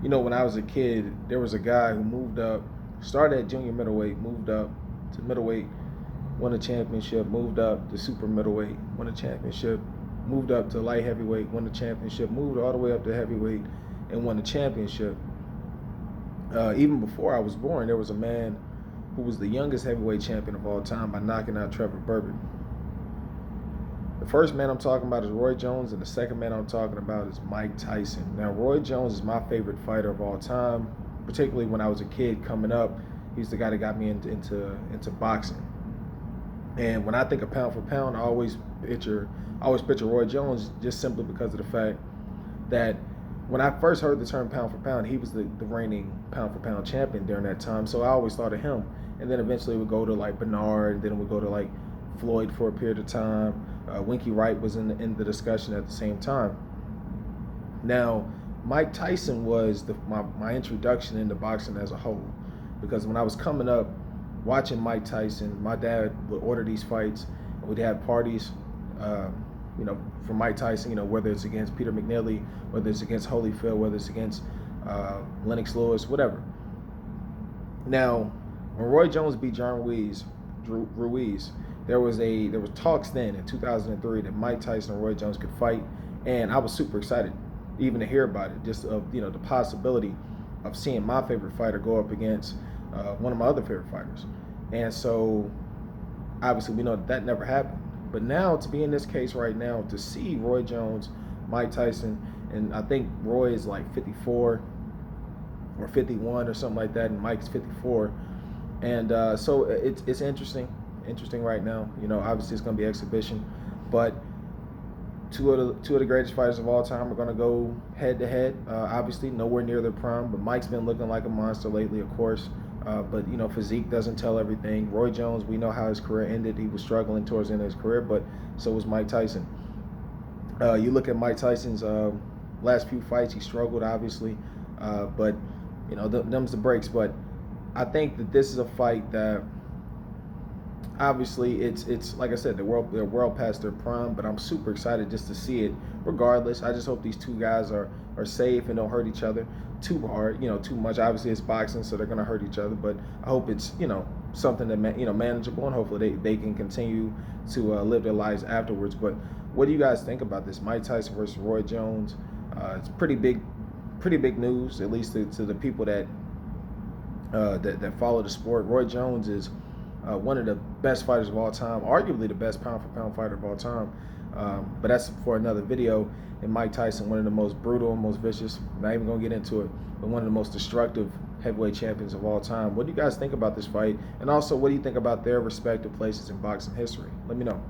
You know, when I was a kid, there was a guy who moved up, started at junior middleweight, moved up to middleweight, won a championship, moved up to super middleweight, won a championship, moved up to light heavyweight, won the championship, moved all the way up to heavyweight, and won the championship. Even before I was born, there was a man who was the youngest heavyweight champion of all time by knocking out Trevor Berbick. The first man I'm talking about is Roy Jones, and the second man I'm talking about is Mike Tyson. Now, Roy Jones is my favorite fighter of all time, particularly when I was a kid coming up. He's the guy that got me into boxing. And when I think of pound for pound, I always picture Roy Jones, just simply because of the fact that when I first heard the term pound for pound, he was the reigning pound for pound champion during that time. So I always thought of him. And then eventually we go to like Bernard, and then we go to like Floyd for a period of time. Winky Wright was in the discussion at the same time. Now, Mike Tyson was my introduction into boxing as a whole, because when I was coming up watching Mike Tyson, my dad would order these fights, and we'd have parties, for Mike Tyson, whether it's against Peter McNeely, whether it's against Holyfield, whether it's against Lennox Lewis, whatever. Now, when Roy Jones beat John Ruiz, there was talks then in 2003 that Mike Tyson and Roy Jones could fight, and I was super excited even to hear about it, just of the possibility of seeing my favorite fighter go up against one of my other favorite fighters. And so obviously we know that never happened. But now, to be in this case right now, to see Roy Jones, Mike Tyson, and I think Roy is like 54 or 51 or something like that, and Mike's 54, and so it's interesting right now. Obviously it's going to be exhibition, but two of the greatest fighters of all time are going to go head to head. Obviously nowhere near their prime, but Mike's been looking like a monster lately, of course. But physique doesn't tell everything. Roy Jones, we know how his career ended. He was struggling towards the end of his career, but so was Mike Tyson. You look at Mike Tyson's last few fights, he struggled, obviously, but them's the breaks. But I think that this is a fight that obviously it's like I said, they're well past their prime, but I'm super excited just to see it. Regardless, I just hope these two guys are safe and don't hurt each other too hard, too much. Obviously it's boxing, so they're gonna hurt each other, but I hope it's something that manageable, and hopefully they can continue to live their lives afterwards. But what do you guys think about this Mike Tyson versus Roy Jones? It's pretty big news, at least to the people that follow the sport. Roy Jones is one of the best fighters of all time, arguably the best pound for pound fighter of all time. But that's for another video. And Mike Tyson, one of the most brutal and most vicious, not even gonna get into it, but one of the most destructive heavyweight champions of all time. What do you guys think about this fight? And also, what do you think about their respective places in boxing history? Let me know.